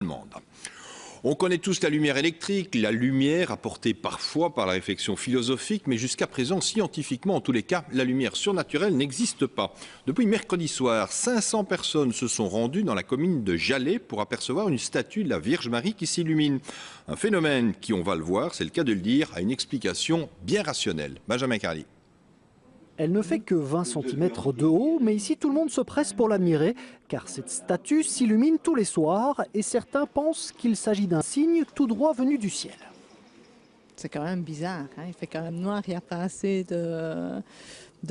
allemande. On connaît tous la lumière électrique, la lumière apportée parfois par la réflexion philosophique, mais jusqu'à présent, scientifiquement, en tous les cas, la lumière surnaturelle n'existe pas. Depuis mercredi soir, 500 personnes se sont rendues dans la commune de Jalais pour apercevoir une statue de la Vierge Marie qui s'illumine. Un phénomène qui, on va le voir, c'est le cas de le dire, a une explication bien rationnelle. Benjamin Carly. Elle ne fait que 20 cm de haut, mais ici tout le monde se presse pour l'admirer, car cette statue s'illumine tous les soirs et certains pensent qu'il s'agit d'un signe tout droit venu du ciel. C'est quand même bizarre, hein. Il fait quand même noir, il n'y a pas assez de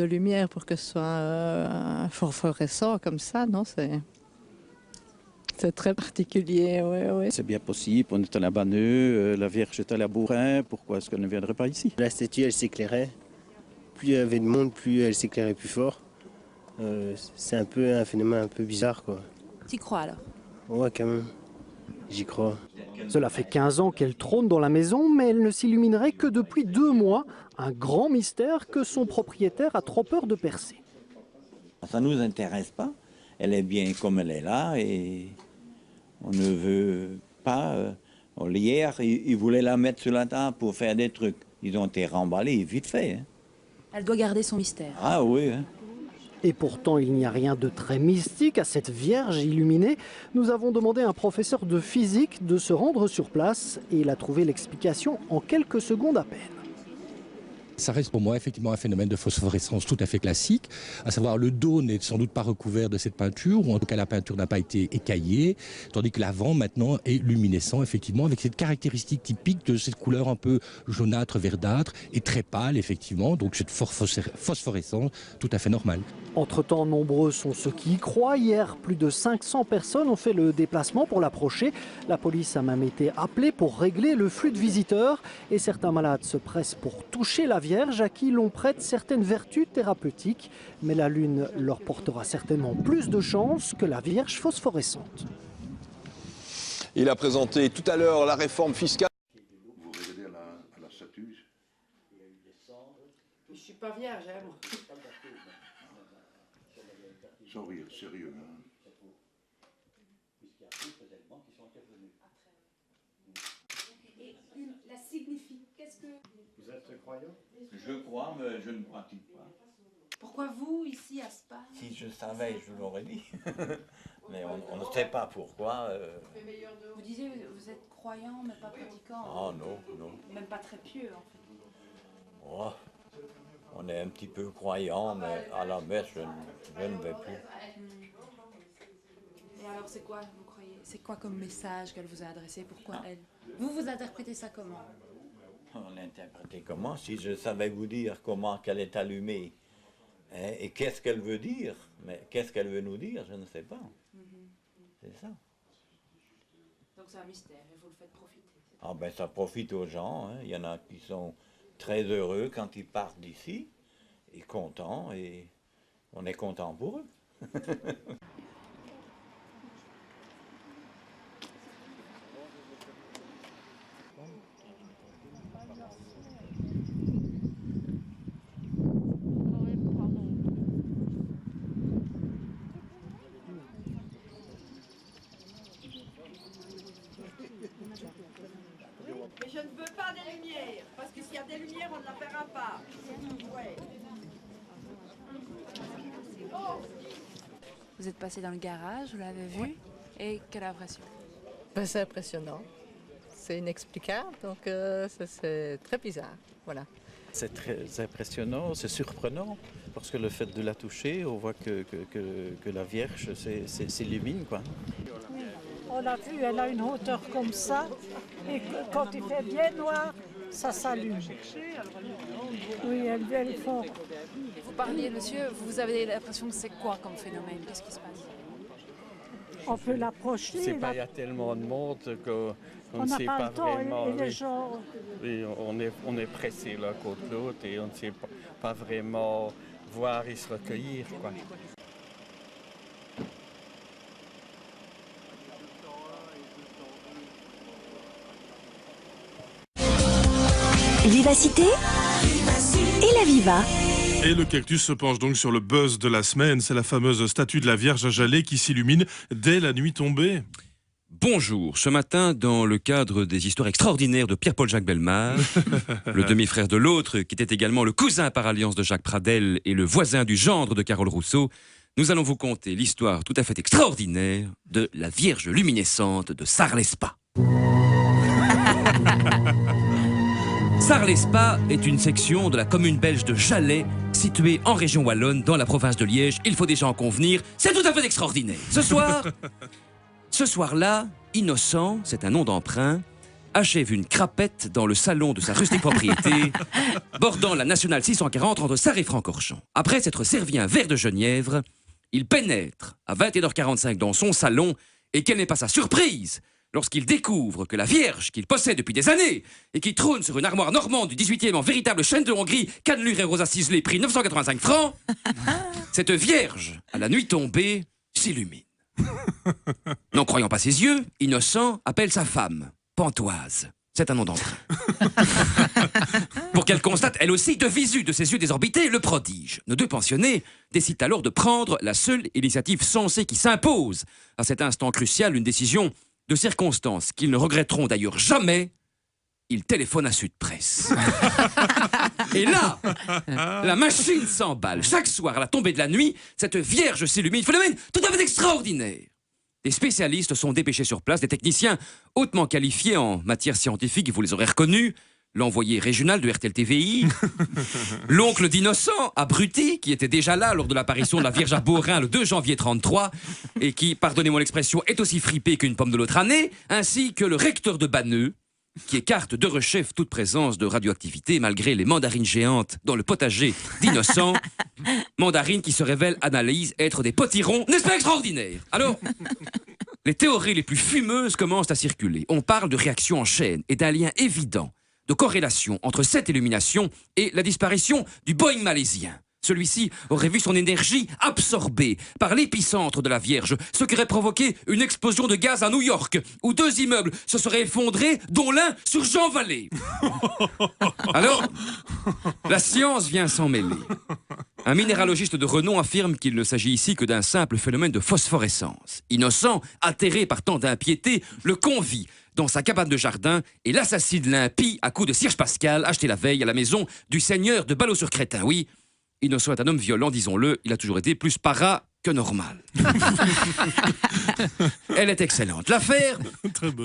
lumière pour que ce soit phosphorescent comme ça, non? C'est très particulier, oui. C'est bien possible, on est à la Banneux, la Vierge est à la Bourrin, pourquoi est-ce qu'elle ne viendrait pas ici? La statue, elle s'éclairait. Plus il y avait de monde, plus elle s'éclairait plus fort. C'est un peu un phénomène un peu bizarre, quoi. Tu y crois alors? Ouais, quand même. J'y crois. Cela fait 15 ans qu'elle trône dans la maison, mais elle ne s'illuminerait que depuis 2 mois. Un grand mystère que son propriétaire a trop peur de percer. Ça ne nous intéresse pas. Elle est bien comme elle est là et on ne veut pas. Hier, ils voulaient la mettre sur la table pour faire des trucs. Ils ont été remballés vite fait. Hein. Elle doit garder son mystère. Ah oui. Hein. Et pourtant, il n'y a rien de très mystique à cette Vierge illuminée. Nous avons demandé à un professeur de physique de se rendre sur place et il a trouvé l'explication en quelques secondes à peine. Ça reste pour moi effectivement un phénomène de phosphorescence tout à fait classique, à savoir le dos n'est sans doute pas recouvert de cette peinture, ou en tout cas la peinture n'a pas été écaillée, tandis que l'avant maintenant est luminescent effectivement, avec cette caractéristique typique de cette couleur un peu jaunâtre, verdâtre, et très pâle effectivement, donc cette phosphorescence tout à fait normale. Entre-temps, nombreux sont ceux qui y croient. Hier, plus de 500 personnes ont fait le déplacement pour l'approcher. La police a même été appelée pour régler le flux de visiteurs. Et certains malades se pressent pour toucher la Vierge, à qui l'on prête certaines vertus thérapeutiques. Mais la Lune leur portera certainement plus de chance que la Vierge phosphorescente. Il a présenté tout à l'heure la réforme fiscale. Vous regardez à la statue. Je ne suis pas vierge, hein, moi. Sans rire, sérieux. Hein. Et la signifie, qu'est-ce que... Vous êtes croyant? Je crois, mais je ne pratique pas. Pourquoi vous, ici, à Spa? Si je savais, je l'aurais dit. Mais on ne sait pas pourquoi. Vous disiez, vous êtes croyant, mais pas pratiquant. Ah non, non. Même pas très pieux, en fait. Oh, on est un petit peu croyant, mais à la messe, je ne vais plus. Et alors, c'est quoi, vous croyez? C'est quoi comme message qu'elle vous a adressé? Pourquoi elle? Vous interprétez ça comment? On l'interprète comment? Si je savais vous dire comment qu'elle est allumée, hein, et qu'est-ce qu'elle veut dire, mais qu'est-ce qu'elle veut nous dire, je ne sais pas. C'est ça. Donc c'est un mystère et vous le faites profiter. Ah ben ça profite aux gens, hein. Il y en a qui sont très heureux quand ils partent d'ici, et contents, et on est content pour eux. Mais je ne veux pas des lumières, parce que s'il y a des lumières, on ne la verra pas. Ouais. Vous êtes passé dans le garage, vous l'avez vu, et quelle impression? Ben, c'est impressionnant. C'est inexplicable, donc c'est très bizarre. Voilà. C'est très impressionnant, c'est surprenant, parce que le fait de la toucher, on voit que la Vierge s'illumine, quoi. Oui, on l'a vu, elle a une hauteur comme ça, et quand il fait bien noir, ça s'allume. Oui, elle vient fort. Vous parliez, monsieur, vous avez l'impression que c'est quoi comme phénomène? Qu'est-ce qui se passe? On peut l'approcher. C'est pas, il y a tellement de monde qu'on on ne sait n'a pas pas le temps, vraiment. et les gens... Oui, on est pressé l'un contre l'autre et on ne sait pas vraiment voir et se recueillir, quoi. Vivacité et la Viva. Et le Cactus se penche donc sur le buzz de la semaine. C'est la fameuse statue de la Vierge à Jalais qui s'illumine dès la nuit tombée. bonjour. Ce matin, dans le cadre des histoires extraordinaires de Pierre-Paul-Jacques Bellemare, le demi-frère de l'autre, qui était également le cousin par alliance de Jacques Pradel et le voisin du gendre de Carole Rousseau, nous allons vous conter l'histoire tout à fait extraordinaire de la Vierge luminescente de Sarlespa. Sarlespa est une section de la commune belge de Jalais, située en région wallonne, dans la province de Liège. Il faut déjà en convenir, c'est tout à fait extraordinaire. Ce soir-là, Innocent, c'est un nom d'emprunt, achève une crapette dans le salon de sa rustique propriété, bordant la nationale 640 entre Sarre et Francorchamps. Après s'être servi un verre de genièvre, il pénètre à 21h45 dans son salon, et quelle n'est pas sa surprise lorsqu'il découvre que la Vierge qu'il possède depuis des années et qui trône sur une armoire normande du 18e en véritable chaîne de Hongrie, cannelure et rosa ciselée, prix 985 francs, cette Vierge, à la nuit tombée, s'illumine. N'en croyant pas ses yeux, Innocent appelle sa femme, Pantoise. C'est un nom d'emprunt. Pour qu'elle constate, elle aussi, de visu de ses yeux désorbités, le prodige. Nos deux pensionnés décident alors de prendre la seule initiative sensée qui s'impose à cet instant crucial, une décision de circonstances qu'ils ne regretteront d'ailleurs jamais. Ils téléphonent à Sud Presse. Et là, la machine s'emballe. Chaque soir, à la tombée de la nuit, cette Vierge s'illumine. Phénomène tout à fait extraordinaire. Des spécialistes sont dépêchés sur place, des techniciens hautement qualifiés en matière scientifique, vous les aurez reconnus. L'envoyé régional de RTL TVI, l'oncle d'Innocent, abruti, qui était déjà là lors de l'apparition de la Vierge à Beaurain le 2 janvier 33, et qui, pardonnez-moi l'expression, est aussi fripé qu'une pomme de l'autre année, ainsi que le recteur de Banneux, qui écarte de rechef toute présence de radioactivité malgré les mandarines géantes dans le potager d'Innocent, mandarines qui se révèlent, analyse, être des potirons, n'est-ce pas extraordinaire? Alors, les théories les plus fumeuses commencent à circuler. On parle de réaction en chaîne et d'un lien évident de corrélation entre cette illumination et la disparition du Boeing malaisien. Celui-ci aurait vu son énergie absorbée par l'épicentre de la Vierge, ce qui aurait provoqué une explosion de gaz à New York, où 2 immeubles se seraient effondrés, dont l'un sur Jean Vallée. Alors, la science vient s'en mêler. Un minéralogiste de renom affirme qu'il ne s'agit ici que d'un simple phénomène de phosphorescence. Innocent, atterré par tant d'impiété, le convie dans sa cabane de jardin et l'assassine l'impie à coups de cierge pascal acheté la veille à la maison du seigneur de Ballot-sur-Crétin. Oui, Innocent est un homme violent, disons-le, il a toujours été plus para que normal. Elle est excellente. L'affaire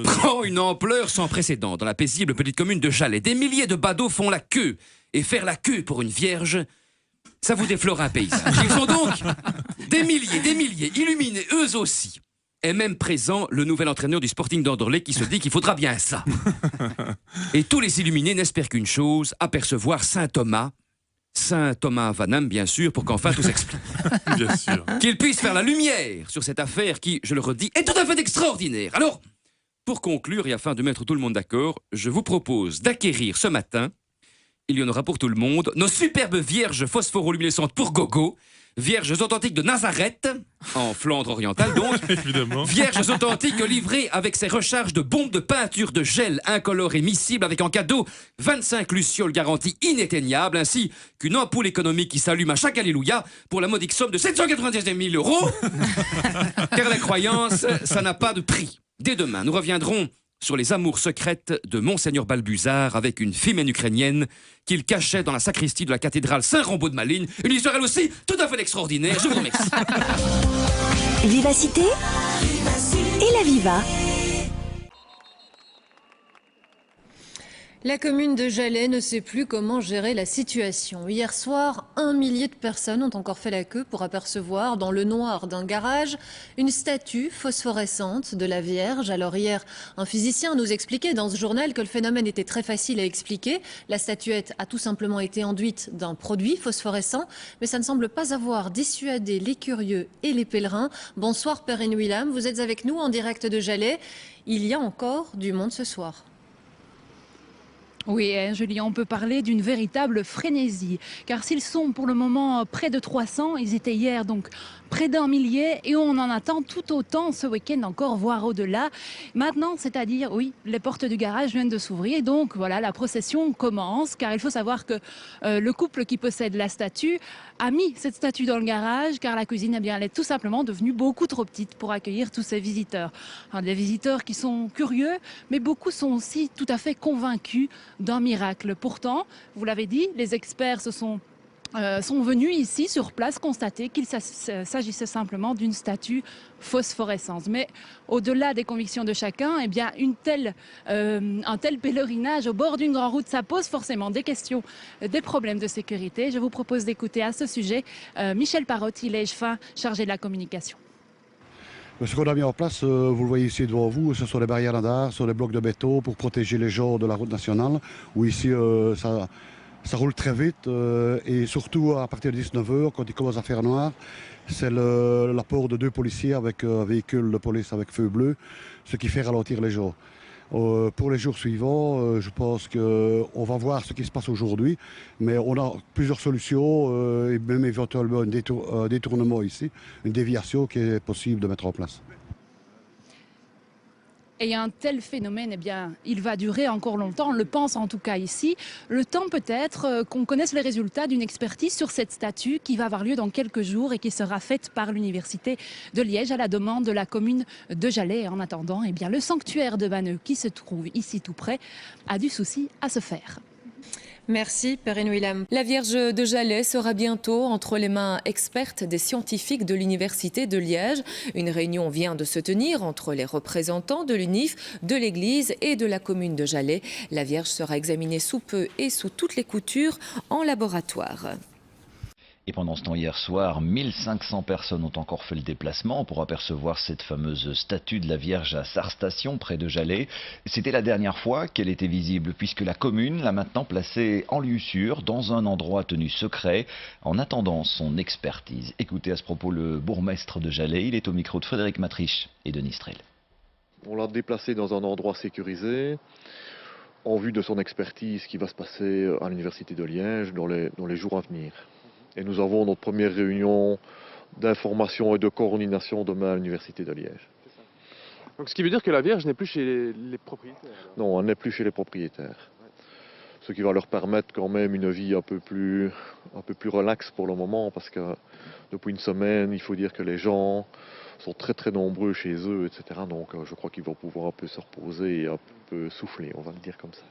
prend une ampleur sans précédent dans la paisible petite commune de Jalais. Des milliers de badauds font la queue. Et faire la queue pour une vierge, ça vous déflore un paysage. Ils sont donc des milliers, illuminés eux aussi. Et même présent le nouvel entraîneur du Sporting d'Anderlecht qui se dit qu'il faudra bien ça. Et tous les illuminés n'espèrent qu'une chose, apercevoir Saint Thomas Vanham, bien sûr, pour qu'enfin tout s'explique. Bien sûr. Qu'il puisse faire la lumière sur cette affaire qui, je le redis, est tout à fait extraordinaire. Alors, pour conclure et afin de mettre tout le monde d'accord, je vous propose d'acquérir ce matin, il y en aura pour tout le monde, nos superbes vierges phosphoroluminescentes pour gogo, vierges authentiques de Nazareth, en Flandre orientale donc, évidemment. Vierges authentiques livrées avec ses recharges de bombes de peinture de gel incolore et miscible avec en cadeau 25 lucioles garanties inéteignables, ainsi qu'une ampoule économique qui s'allume à chaque alléluia pour la modique somme de 799 000 €, car la croyance, ça n'a pas de prix. Dès demain, nous reviendrons sur les amours secrètes de Monseigneur Balbuzard avec une femelle ukrainienne qu'il cachait dans la sacristie de la cathédrale Saint-Rambaud de Malines. Une histoire, elle aussi, tout à fait extraordinaire. Je vous remercie. Vivacité et la Viva. La commune de Jalais ne sait plus comment gérer la situation. Hier soir, 1 millier de personnes ont encore fait la queue pour apercevoir dans le noir d'un garage une statue phosphorescente de la Vierge. Alors hier, un physicien nous expliquait dans ce journal que le phénomène était très facile à expliquer. La statuette a tout simplement été enduite d'un produit phosphorescent, mais ça ne semble pas avoir dissuadé les curieux et les pèlerins. Bonsoir Perrine Willam, vous êtes avec nous en direct de Jalais. Il y a encore du monde ce soir. Oui, Julie, on peut parler d'une véritable frénésie. Car s'ils sont pour le moment près de 300, ils étaient hier donc près d'1 millier et on en attend tout autant ce week-end encore, voire au-delà. Maintenant, c'est-à-dire, oui, les portes du garage viennent de s'ouvrir et donc voilà, la procession commence. Car il faut savoir que le couple qui possède la statue a mis cette statue dans le garage car la cuisine, eh bien, elle est tout simplement devenue beaucoup trop petite pour accueillir tous ces visiteurs. Alors, des visiteurs qui sont curieux, mais beaucoup sont aussi tout à fait convaincus d'un miracle. Pourtant, vous l'avez dit, les experts sont venus ici sur place constater qu'il s'agissait simplement d'une statue phosphorescente. Mais au-delà des convictions de chacun, eh bien, un tel pèlerinage au bord d'une grande route, ça pose forcément des questions, des problèmes de sécurité. Je vous propose d'écouter à ce sujet Michel Parotte, il est chargé de la communication. Ce qu'on a mis en place, vous le voyez ici devant vous, ce sont des barrières radars, ce sont des blocs de béton pour protéger les gens de la route nationale, où ici ça roule très vite et surtout à partir de 19h, quand il commence à faire noir, c'est l'apport de 2 policiers avec un véhicule de police avec feu bleu, ce qui fait ralentir les gens. Pour les jours suivants, je pense qu'on va voir ce qui se passe aujourd'hui, mais on a plusieurs solutions et même éventuellement un détournement ici, une déviation qui est possible de mettre en place. Et un tel phénomène, eh bien, il va durer encore longtemps, on le pense en tout cas ici. Le temps peut-être qu'on connaisse les résultats d'une expertise sur cette statue qui va avoir lieu dans quelques jours et qui sera faite par l'Université de Liège à la demande de la commune de Jalais. Et en attendant, eh bien, le sanctuaire de Banneux, qui se trouve ici tout près, a du souci à se faire. Merci Perrine William. La Vierge de Jalais sera bientôt entre les mains expertes des scientifiques de l'Université de Liège. Une réunion vient de se tenir entre les représentants de l'UNIF, de l'Église et de la commune de Jalais. La Vierge sera examinée sous peu et sous toutes les coutures en laboratoire. Et pendant ce temps, hier soir, 1500 personnes ont encore fait le déplacement pour apercevoir cette fameuse statue de la Vierge à Sarre-Station, près de Jalais. C'était la dernière fois qu'elle était visible, puisque la commune l'a maintenant placée en lieu sûr, dans un endroit tenu secret, en attendant son expertise. Écoutez à ce propos le bourgmestre de Jalais, il est au micro de Frédéric Matriche et Denis Strel. On l'a déplacé dans un endroit sécurisé, en vue de son expertise qui va se passer à l'Université de Liège dans les jours à venir. Et nous avons notre première réunion d'information et de coordination demain à l'Université de Liège. Donc ce qui veut dire que la Vierge n'est plus chez les propriétaires? Non, elle n'est plus chez les propriétaires. Ce qui va leur permettre quand même une vie un peu plus relaxe pour le moment, parce que depuis une semaine, il faut dire que les gens sont très nombreux chez eux, etc. Donc je crois qu'ils vont pouvoir un peu se reposer et un peu souffler, on va le dire comme ça.